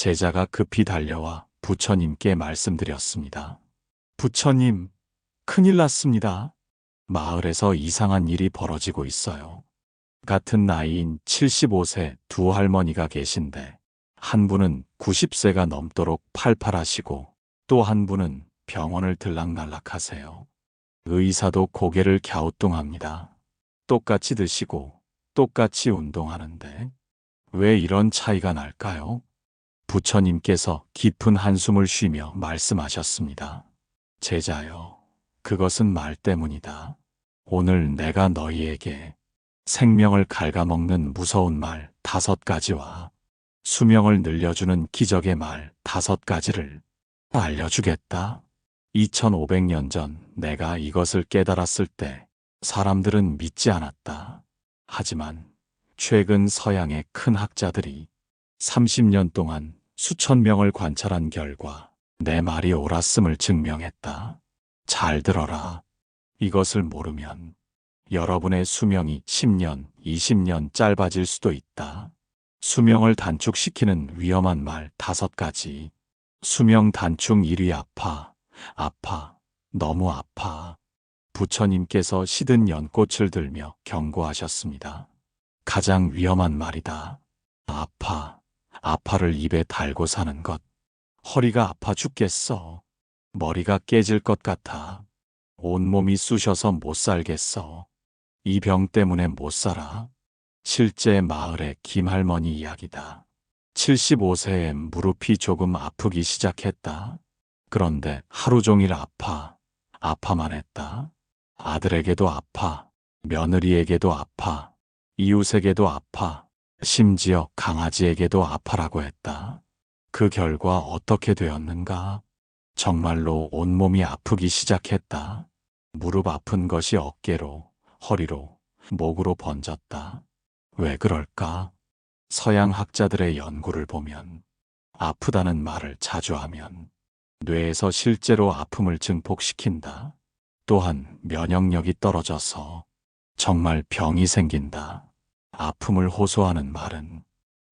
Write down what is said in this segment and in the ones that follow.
제자가 급히 달려와 부처님께 말씀드렸습니다. 부처님, 큰일 났습니다. 마을에서 이상한 일이 벌어지고 있어요. 같은 나이인 75세 두 할머니가 계신데 한 분은 90세가 넘도록 팔팔하시고 또 한 분은 병원을 들락날락하세요. 의사도 고개를 갸우뚱합니다. 똑같이 드시고 똑같이 운동하는데 왜 이런 차이가 날까요? 부처님께서 깊은 한숨을 쉬며 말씀하셨습니다. 제자여, 그것은 말 때문이다. 오늘 내가 너희에게 생명을 갉아먹는 무서운 말 5가지와 수명을 늘려주는 기적의 말 5가지를 알려주겠다. 2500년 전 내가 이것을 깨달았을 때 사람들은 믿지 않았다. 하지만 최근 서양의 큰 학자들이 30년 동안 수천 명을 관찰한 결과 내 말이 옳았음을 증명했다. 잘 들어라. 이것을 모르면 여러분의 수명이 10년, 20년 짧아질 수도 있다. 수명을 단축시키는 위험한 말 5가지. 수명 단축 1위 아파, 아파, 너무 아파. 부처님께서 시든 연꽃을 들며 경고하셨습니다. 가장 위험한 말이다. 아파, 아파를 입에 달고 사는 것. 허리가 아파 죽겠어. 머리가 깨질 것 같아. 온몸이 쑤셔서 못 살겠어. 이 병 때문에 못 살아. 실제 마을의 김할머니 이야기다. 75세에 무릎이 조금 아프기 시작했다. 그런데 하루 종일 아파, 아파만 했다. 아들에게도 아파, 며느리에게도 아파, 이웃에게도 아파, 심지어 강아지에게도 아파라고 했다. 그 결과 어떻게 되었는가? 정말로 온몸이 아프기 시작했다. 무릎 아픈 것이 어깨로, 허리로, 목으로 번졌다. 왜 그럴까? 서양 학자들의 연구를 보면 아프다는 말을 자주 하면 뇌에서 실제로 아픔을 증폭시킨다. 또한 면역력이 떨어져서 정말 병이 생긴다. 아픔을 호소하는 말은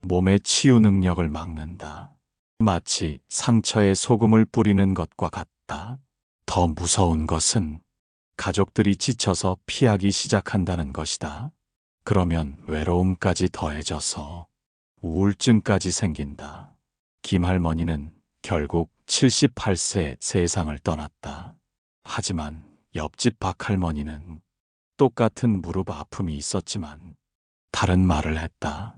몸의 치유 능력을 막는다. 마치 상처에 소금을 뿌리는 것과 같다. 더 무서운 것은 가족들이 지쳐서 피하기 시작한다는 것이다. 그러면 외로움까지 더해져서 우울증까지 생긴다. 김할머니는 결국 78세에 세상을 떠났다. 하지만 옆집 박할머니는 똑같은 무릎 아픔이 있었지만 다른 말을 했다.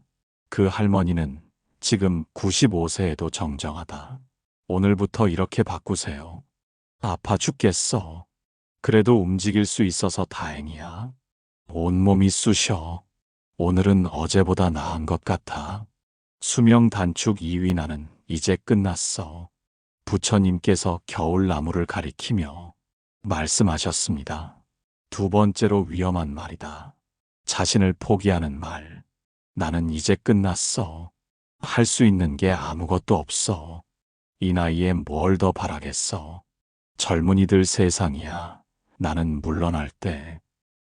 그 할머니는 지금 95세에도 정정하다. 오늘부터 이렇게 바꾸세요. 아파 죽겠어. 그래도 움직일 수 있어서 다행이야. 온몸이 쑤셔. 오늘은 어제보다 나은 것 같아. 수명 단축 2위 나는 이제 끝났어. 부처님께서 겨울나무를 가리키며 말씀하셨습니다. 두 번째로 위험한 말이다. 자신을 포기하는 말. 나는 이제 끝났어. 할 수 있는 게 아무것도 없어. 이 나이에 뭘 더 바라겠어. 젊은이들 세상이야. 나는 물러날 때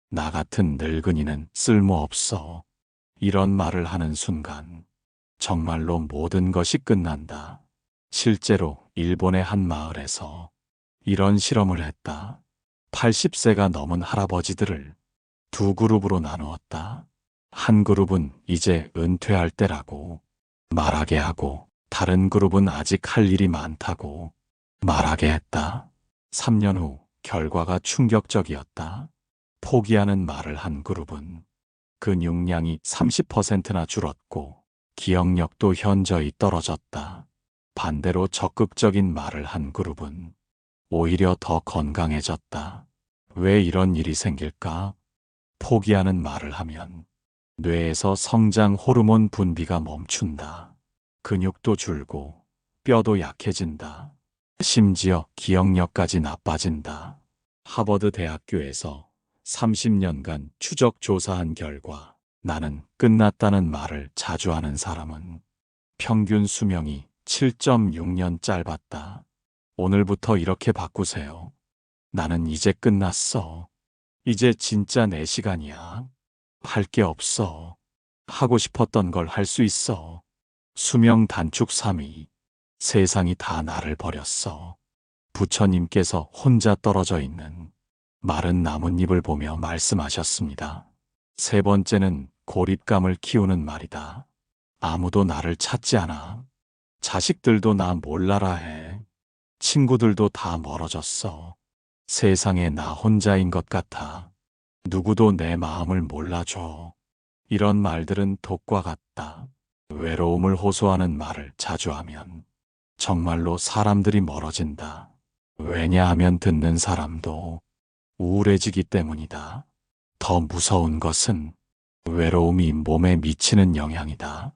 나 같은 늙은이는 쓸모없어. 이런 말을 하는 순간 정말로 모든 것이 끝난다. 실제로 일본의 한 마을에서 이런 실험을 했다. 80세가 넘은 할아버지들을 두 그룹으로 나누었다. 한 그룹은 이제 은퇴할 때라고 말하게 하고 다른 그룹은 아직 할 일이 많다고 말하게 했다. 3년 후 결과가 충격적이었다. 포기하는 말을 한 그룹은 근육량이 30%나 줄었고 기억력도 현저히 떨어졌다. 반대로 적극적인 말을 한 그룹은 오히려 더 건강해졌다. 왜 이런 일이 생길까? 포기하는 말을 하면 뇌에서 성장 호르몬 분비가 멈춘다. 근육도 줄고 뼈도 약해진다. 심지어 기억력까지 나빠진다. 하버드 대학교에서 30년간 추적 조사한 결과 나는 끝났다는 말을 자주 하는 사람은 평균 수명이 7.6년 짧았다. 오늘부터 이렇게 바꾸세요. 나는 이제 끝났어. 이제 진짜 내 시간이야. 할 게 없어. 하고 싶었던 걸 할 수 있어. 수명 단축 3위. 세상이 다 나를 버렸어. 부처님께서 혼자 떨어져 있는 마른 나뭇잎을 보며 말씀하셨습니다. 세 번째는 고립감을 키우는 말이다. 아무도 나를 찾지 않아. 자식들도 나 몰라라 해. 친구들도 다 멀어졌어. 세상에 나 혼자인 것 같아. 누구도 내 마음을 몰라줘. 이런 말들은 독과 같다. 외로움을 호소하는 말을 자주 하면 정말로 사람들이 멀어진다. 왜냐하면 듣는 사람도 우울해지기 때문이다. 더 무서운 것은 외로움이 몸에 미치는 영향이다.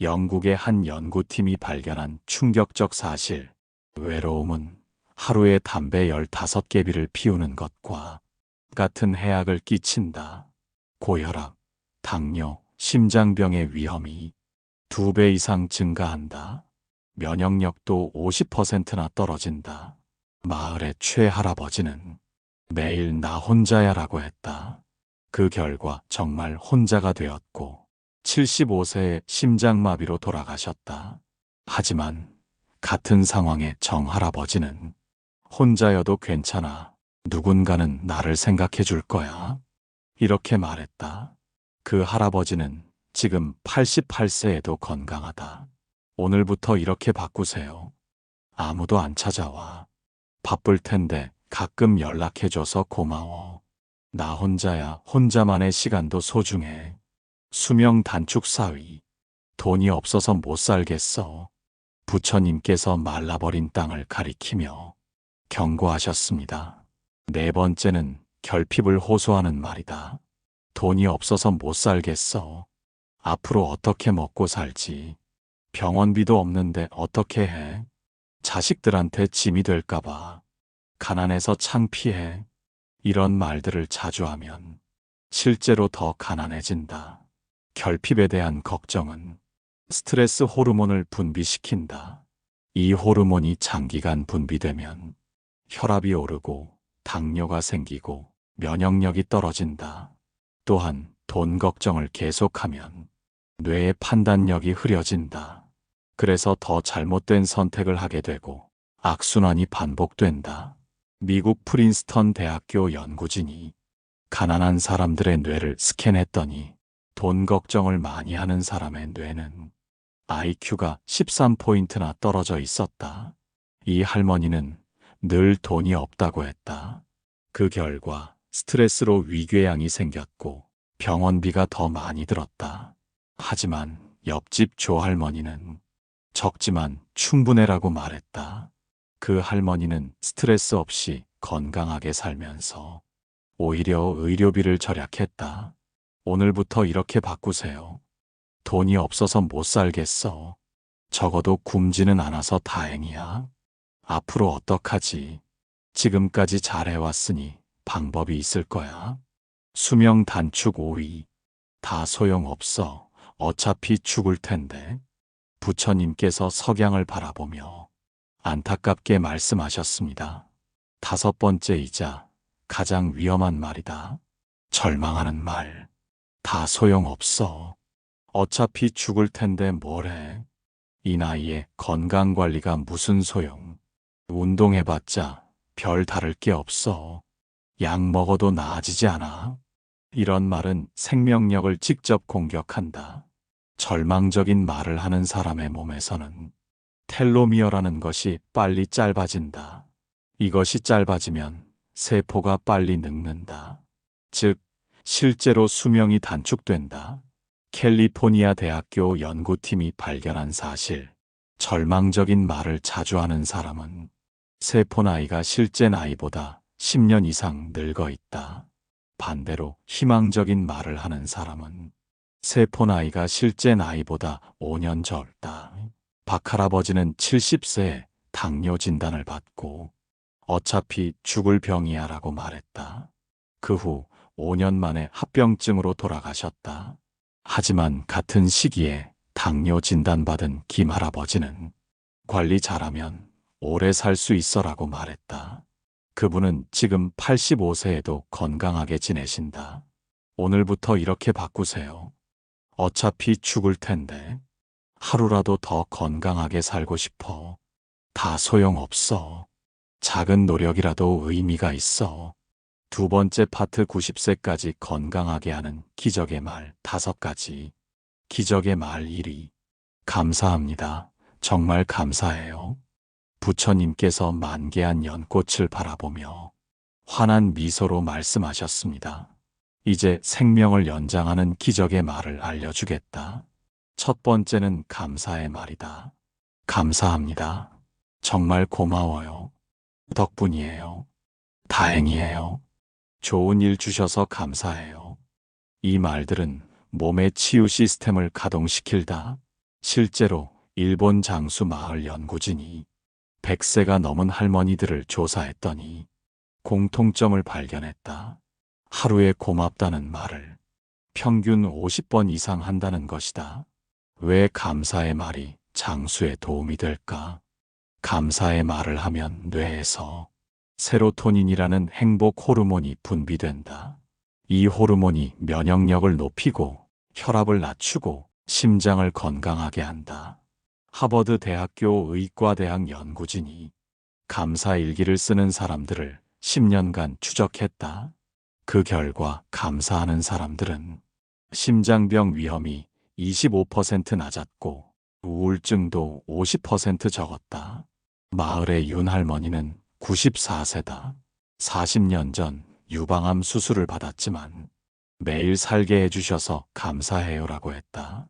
영국의 한 연구팀이 발견한 충격적 사실. 외로움은 하루에 담배 15개비를 피우는 것과 같은 해악을 끼친다. 고혈압, 당뇨, 심장병의 위험이 2배 이상 증가한다. 면역력도 50%나 떨어진다. 마을의 최할아버지는 매일 나 혼자야라고 했다. 그 결과 정말 혼자가 되었고 75세에 심장마비로 돌아가셨다. 하지만 같은 상황의 정할아버지는 혼자여도 괜찮아. 누군가는 나를 생각해 줄 거야. 이렇게 말했다. 그 할아버지는 지금 88세에도 건강하다. 오늘부터 이렇게 바꾸세요. 아무도 안 찾아와. 바쁠 텐데 가끔 연락해줘서 고마워. 나 혼자야. 혼자만의 시간도 소중해. 수명 단축 사위. 돈이 없어서 못 살겠어. 부처님께서 말라버린 땅을 가리키며 경고하셨습니다. 네 번째는 결핍을 호소하는 말이다. 돈이 없어서 못 살겠어. 앞으로 어떻게 먹고 살지. 병원비도 없는데 어떻게 해. 자식들한테 짐이 될까봐. 가난해서 창피해. 이런 말들을 자주 하면 실제로 더 가난해진다. 결핍에 대한 걱정은 스트레스 호르몬을 분비시킨다. 이 호르몬이 장기간 분비되면 혈압이 오르고 당뇨가 생기고 면역력이 떨어진다. 또한 돈 걱정을 계속하면 뇌의 판단력이 흐려진다. 그래서 더 잘못된 선택을 하게 되고 악순환이 반복된다. 미국 프린스턴 대학교 연구진이 가난한 사람들의 뇌를 스캔했더니 돈 걱정을 많이 하는 사람의 뇌는 IQ가 13포인트나 떨어져 있었다. 이 할머니는 늘 돈이 없다고 했다. 그 결과 스트레스로 위궤양이 생겼고 병원비가 더 많이 들었다. 하지만 옆집 조할머니는 적지만 충분해라고 말했다. 그 할머니는 스트레스 없이 건강하게 살면서 오히려 의료비를 절약했다. 오늘부터 이렇게 바꾸세요. 돈이 없어서 못 살겠어. 적어도 굶지는 않아서 다행이야. 앞으로 어떡하지? 지금까지 잘해왔으니 방법이 있을 거야. 수명 단축 5위. 다 소용없어. 어차피 죽을 텐데. 부처님께서 석양을 바라보며 안타깝게 말씀하셨습니다. 다섯 번째이자 가장 위험한 말이다. 절망하는 말. 다 소용없어. 어차피 죽을 텐데 뭐래. 이 나이에 건강관리가 무슨 소용. 운동해봤자 별 다를 게 없어. 약 먹어도 나아지지 않아. 이런 말은 생명력을 직접 공격한다. 절망적인 말을 하는 사람의 몸에서는 텔로미어라는 것이 빨리 짧아진다. 이것이 짧아지면 세포가 빨리 늙는다. 즉, 실제로 수명이 단축된다. 캘리포니아 대학교 연구팀이 발견한 사실. 절망적인 말을 자주 하는 사람은 세포 나이가 실제 나이보다 10년 이상 늙어 있다. 반대로 희망적인 말을 하는 사람은 세포 나이가 실제 나이보다 5년 젊다. 박할아버지는 70세에 당뇨 진단을 받고 어차피 죽을 병이야 라고 말했다. 그 후 5년 만에 합병증으로 돌아가셨다. 하지만 같은 시기에 당뇨 진단받은 김할아버지는 관리 잘하면 오래 살 수 있어라고 말했다. 그분은 지금 85세에도 건강하게 지내신다. 오늘부터 이렇게 바꾸세요. 어차피 죽을 텐데. 하루라도 더 건강하게 살고 싶어. 다 소용없어. 작은 노력이라도 의미가 있어. 두 번째 파트 90세까지 건강하게 하는 기적의 말 5가지. 기적의 말 1위. 감사합니다. 정말 감사해요. 부처님께서 만개한 연꽃을 바라보며 환한 미소로 말씀하셨습니다. 이제 생명을 연장하는 기적의 말을 알려주겠다. 첫 번째는 감사의 말이다. 감사합니다. 정말 고마워요. 덕분이에요. 다행이에요. 좋은 일 주셔서 감사해요. 이 말들은 몸의 치유 시스템을 가동시킬다. 실제로 일본 장수 마을 연구진이 100세가 넘은 할머니들을 조사했더니 공통점을 발견했다. 하루에 고맙다는 말을 평균 50번 이상 한다는 것이다. 왜 감사의 말이 장수에 도움이 될까? 감사의 말을 하면 뇌에서 세로토닌이라는 행복 호르몬이 분비된다. 이 호르몬이 면역력을 높이고 혈압을 낮추고 심장을 건강하게 한다. 하버드 대학교 의과대학 연구진이 감사 일기를 쓰는 사람들을 10년간 추적했다. 그 결과 감사하는 사람들은 심장병 위험이 25% 낮았고 우울증도 50% 적었다. 마을의 윤 할머니는 94세다. 40년 전 유방암 수술을 받았지만 매일 살게 해주셔서 감사해요라고 했다.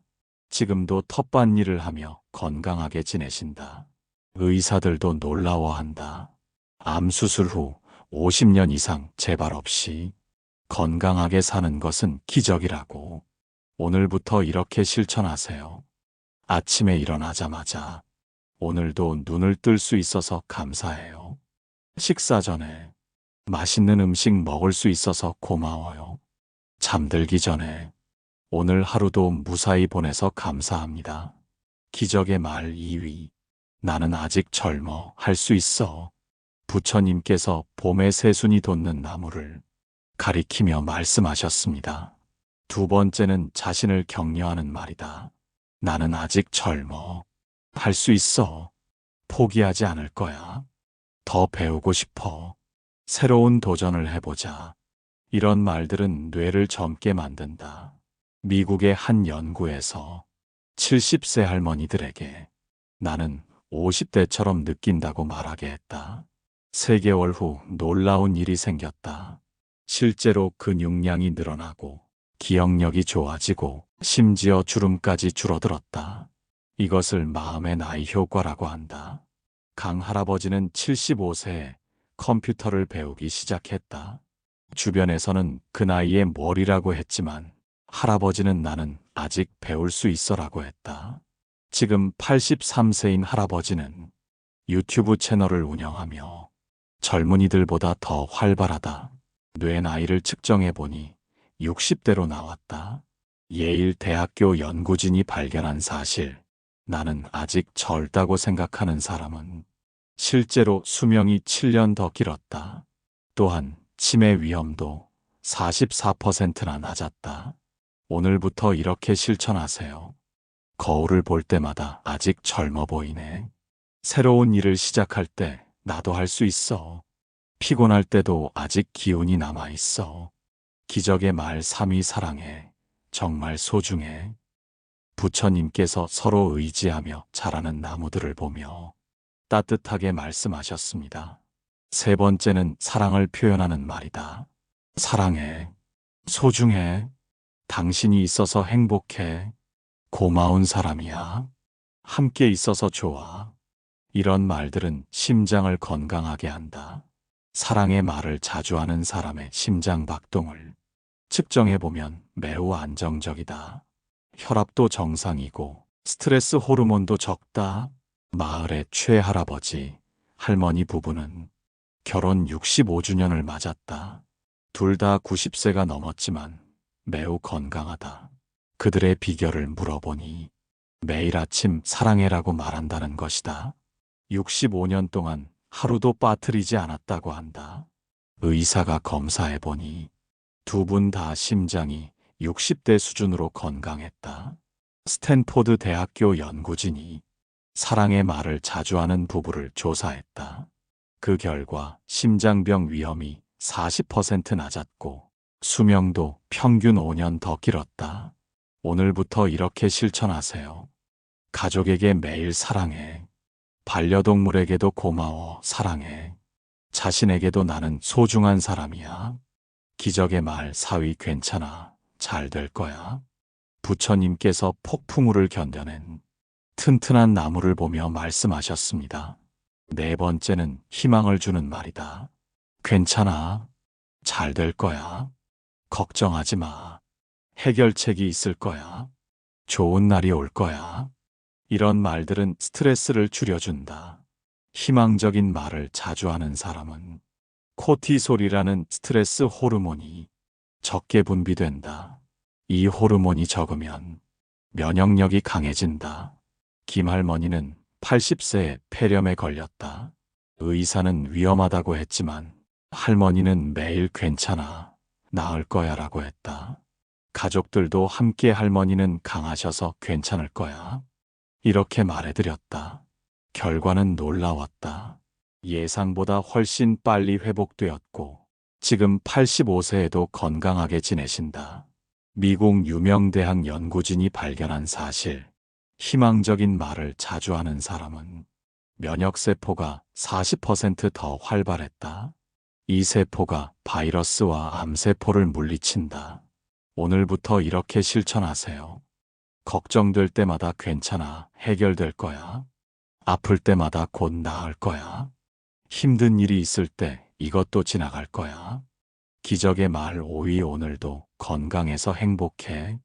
지금도 텃밭일을 하며 건강하게 지내신다. 의사들도 놀라워한다. 암 수술 후 50년 이상 재발 없이 건강하게 사는 것은 기적이라고. 오늘부터 이렇게 실천하세요. 아침에 일어나자마자 오늘도 눈을 뜰 수 있어서 감사해요. 식사 전에 맛있는 음식 먹을 수 있어서 고마워요. 잠들기 전에 오늘 하루도 무사히 보내서 감사합니다. 기적의 말 2위. 나는 아직 젊어. 할 수 있어. 부처님께서 봄의 새순이 돋는 나무를 가리키며 말씀하셨습니다. 두 번째는 자신을 격려하는 말이다. 나는 아직 젊어. 할 수 있어. 포기하지 않을 거야. 더 배우고 싶어. 새로운 도전을 해보자. 이런 말들은 뇌를 젊게 만든다. 미국의 한 연구에서 70세 할머니들에게 나는 50대처럼 느낀다고 말하게 했다. 3개월 후 놀라운 일이 생겼다. 실제로 근육량이 늘어나고 기억력이 좋아지고 심지어 주름까지 줄어들었다. 이것을 마음의 나이 효과라고 한다. 강 할아버지는 75세에 컴퓨터를 배우기 시작했다. 주변에서는 그 나이에 뭘이라고 했지만 할아버지는 나는 아직 배울 수 있어라고 했다. 지금 83세인 할아버지는 유튜브 채널을 운영하며 젊은이들보다 더 활발하다. 뇌 나이를 측정해 보니 60대로 나왔다. 예일 대학교 연구진이 발견한 사실. 나는 아직 젊다고 생각하는 사람은 실제로 수명이 7년 더 길었다. 또한 치매 위험도 44%나 낮았다. 오늘부터 이렇게 실천하세요. 거울을 볼 때마다 아직 젊어 보이네. 새로운 일을 시작할 때 나도 할 수 있어. 피곤할 때도 아직 기운이 남아 있어. 기적의 말 3위 사랑해. 정말 소중해. 부처님께서 서로 의지하며 자라는 나무들을 보며 따뜻하게 말씀하셨습니다. 세 번째는 사랑을 표현하는 말이다. 사랑해. 소중해. 당신이 있어서 행복해. 고마운 사람이야. 함께 있어서 좋아. 이런 말들은 심장을 건강하게 한다. 사랑의 말을 자주 하는 사람의 심장 박동을 측정해보면 매우 안정적이다. 혈압도 정상이고 스트레스 호르몬도 적다. 마을의 최할아버지, 할머니 부부는 결혼 65주년을 맞았다. 둘 다 90세가 넘었지만 매우 건강하다. 그들의 비결을 물어보니 매일 아침 사랑해라고 말한다는 것이다. 65년 동안 하루도 빠뜨리지 않았다고 한다. 의사가 검사해보니 두 분 다 심장이 60대 수준으로 건강했다. 스탠포드 대학교 연구진이 사랑의 말을 자주 하는 부부를 조사했다. 그 결과 심장병 위험이 40% 낮았고 수명도 평균 5년 더 길었다. 오늘부터 이렇게 실천하세요. 가족에게 매일 사랑해. 반려동물에게도 고마워, 사랑해. 자신에게도 나는 소중한 사람이야. 기적의 말, 사위 괜찮아. 잘 될 거야. 부처님께서 폭풍우를 견뎌낸 튼튼한 나무를 보며 말씀하셨습니다. 네 번째는 희망을 주는 말이다. 괜찮아. 잘 될 거야. 걱정하지 마. 해결책이 있을 거야. 좋은 날이 올 거야. 이런 말들은 스트레스를 줄여준다. 희망적인 말을 자주 하는 사람은 코티솔이라는 스트레스 호르몬이 적게 분비된다. 이 호르몬이 적으면 면역력이 강해진다. 김할머니는 80세에 폐렴에 걸렸다. 의사는 위험하다고 했지만 할머니는 매일 괜찮아, 나을 거야 라고 했다. 가족들도 함께 할머니는 강하셔서 괜찮을 거야. 이렇게 말해드렸다. 결과는 놀라웠다. 예상보다 훨씬 빨리 회복되었고 지금 85세에도 건강하게 지내신다. 미국 유명 대학 연구진이 발견한 사실. 희망적인 말을 자주 하는 사람은 면역세포가 40% 더 활발했다. 이 세포가 바이러스와 암세포를 물리친다. 오늘부터 이렇게 실천하세요. 걱정될 때마다 괜찮아, 해결될 거야. 아플 때마다 곧 나을 거야. 힘든 일이 있을 때 이것도 지나갈 거야. 기적의 말 5위 오늘도 건강해서 행복해.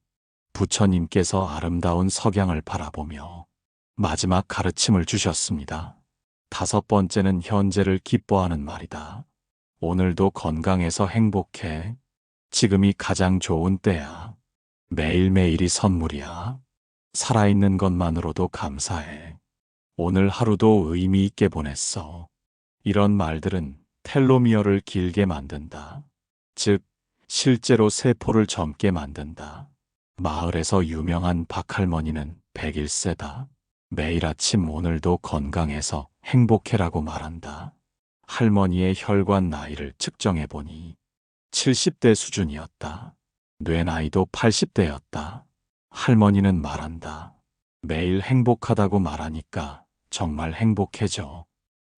부처님께서 아름다운 석양을 바라보며 마지막 가르침을 주셨습니다. 다섯 번째는 현재를 기뻐하는 말이다. 오늘도 건강해서 행복해. 지금이 가장 좋은 때야. 매일매일이 선물이야. 살아있는 것만으로도 감사해. 오늘 하루도 의미 있게 보냈어. 이런 말들은 텔로미어를 길게 만든다. 즉, 실제로 세포를 젊게 만든다. 마을에서 유명한 박할머니는 101세다. 매일 아침 오늘도 건강해서 행복해라고 말한다. 할머니의 혈관 나이를 측정해보니 70대 수준이었다. 뇌 나이도 80대였다. 할머니는 말한다. 매일 행복하다고 말하니까 정말 행복해져.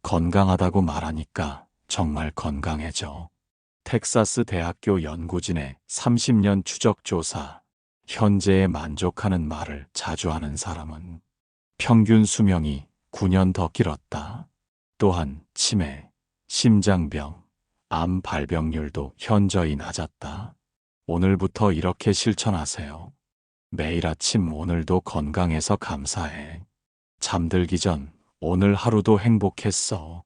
건강하다고 말하니까 정말 건강해져. 텍사스 대학교 연구진의 30년 추적 조사. 현재에 만족하는 말을 자주 하는 사람은 평균 수명이 9년 더 길었다. 또한 치매, 심장병, 암 발병률도 현저히 낮았다. 오늘부터 이렇게 실천하세요. 매일 아침 오늘도 건강해서 감사해. 잠들기 전 오늘 하루도 행복했어.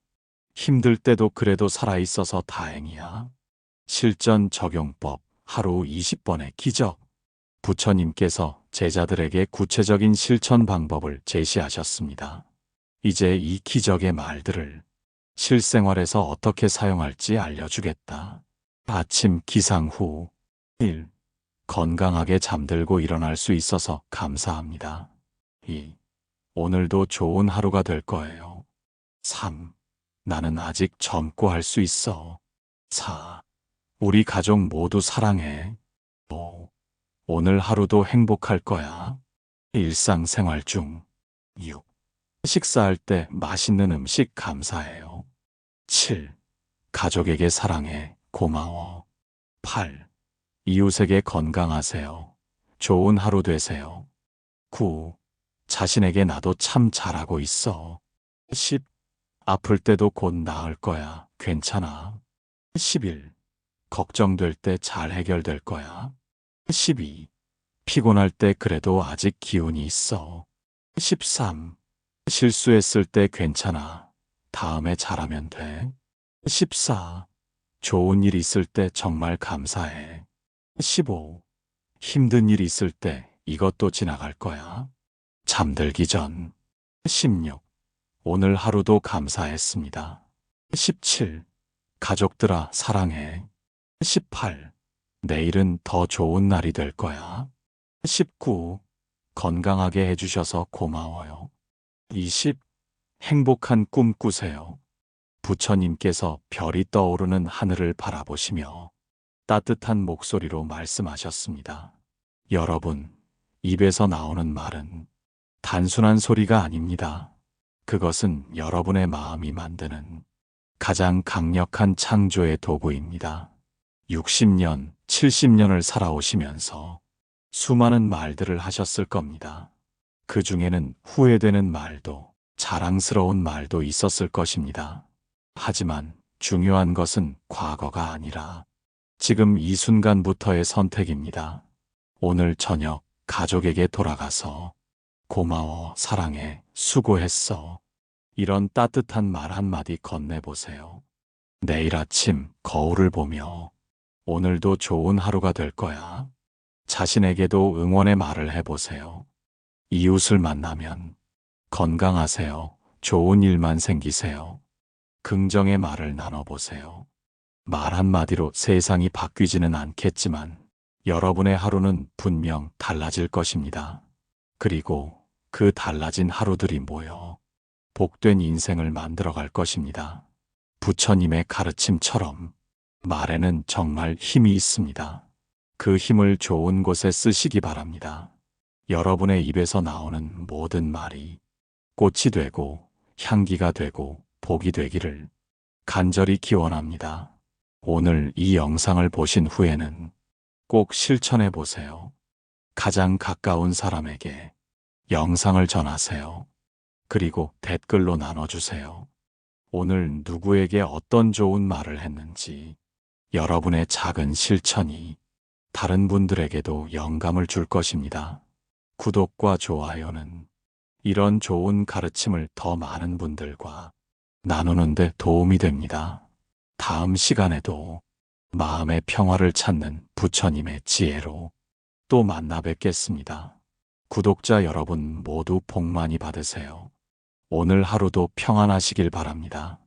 힘들 때도 그래도 살아있어서 다행이야. 실전 적용법 하루 20번의 기적. 부처님께서 제자들에게 구체적인 실천 방법을 제시하셨습니다. 이제 이 기적의 말들을 실생활에서 어떻게 사용할지 알려주겠다. 아침 기상 후 1. 건강하게 잠들고 일어날 수 있어서 감사합니다. 2. 오늘도 좋은 하루가 될 거예요. 3. 나는 아직 젊고 할 수 있어. 4. 우리 가족 모두 사랑해. 5. 오늘 하루도 행복할 거야. 일상생활 중 6. 식사할 때 맛있는 음식 감사해요. 7. 가족에게 사랑해, 고마워. 8. 이웃에게 건강하세요. 좋은 하루 되세요. 9. 자신에게 나도 참 잘하고 있어. 10. 아플 때도 곧 나을 거야. 괜찮아. 11. 걱정될 때 잘 해결될 거야. 12. 피곤할 때 그래도 아직 기운이 있어. 13. 실수했을 때 괜찮아. 다음에 잘하면 돼. 14. 좋은 일 있을 때 정말 감사해. 15. 힘든 일 있을 때 이것도 지나갈 거야. 잠들기 전. 16. 오늘 하루도 감사했습니다. 17. 가족들아 사랑해. 18. 내일은 더 좋은 날이 될 거야. 19. 건강하게 해주셔서 고마워요. 20. 행복한 꿈 꾸세요. 부처님께서 별이 떠오르는 하늘을 바라보시며 따뜻한 목소리로 말씀하셨습니다. 여러분, 입에서 나오는 말은 단순한 소리가 아닙니다. 그것은 여러분의 마음이 만드는 가장 강력한 창조의 도구입니다. 60년, 70년을 살아오시면서 수많은 말들을 하셨을 겁니다. 그 중에는 후회되는 말도 자랑스러운 말도 있었을 것입니다. 하지만 중요한 것은 과거가 아니라 지금 이 순간부터의 선택입니다. 오늘 저녁 가족에게 돌아가서 고마워, 사랑해, 수고했어. 이런 따뜻한 말 한마디 건네보세요. 내일 아침 거울을 보며 오늘도 좋은 하루가 될 거야. 자신에게도 응원의 말을 해보세요. 이웃을 만나면 건강하세요. 좋은 일만 생기세요. 긍정의 말을 나눠보세요. 말 한마디로 세상이 바뀌지는 않겠지만 여러분의 하루는 분명 달라질 것입니다. 그리고 그 달라진 하루들이 모여 복된 인생을 만들어갈 것입니다. 부처님의 가르침처럼 말에는 정말 힘이 있습니다. 그 힘을 좋은 곳에 쓰시기 바랍니다. 여러분의 입에서 나오는 모든 말이 꽃이 되고 향기가 되고 복이 되기를 간절히 기원합니다. 오늘 이 영상을 보신 후에는 꼭 실천해 보세요. 가장 가까운 사람에게 영상을 전하세요. 그리고 댓글로 나눠주세요. 오늘 누구에게 어떤 좋은 말을 했는지 여러분의 작은 실천이 다른 분들에게도 영감을 줄 것입니다. 구독과 좋아요는 이런 좋은 가르침을 더 많은 분들과 나누는 데 도움이 됩니다. 다음 시간에도 마음의 평화를 찾는 부처님의 지혜로 또 만나 뵙겠습니다. 구독자 여러분 모두 복 많이 받으세요. 오늘 하루도 평안하시길 바랍니다.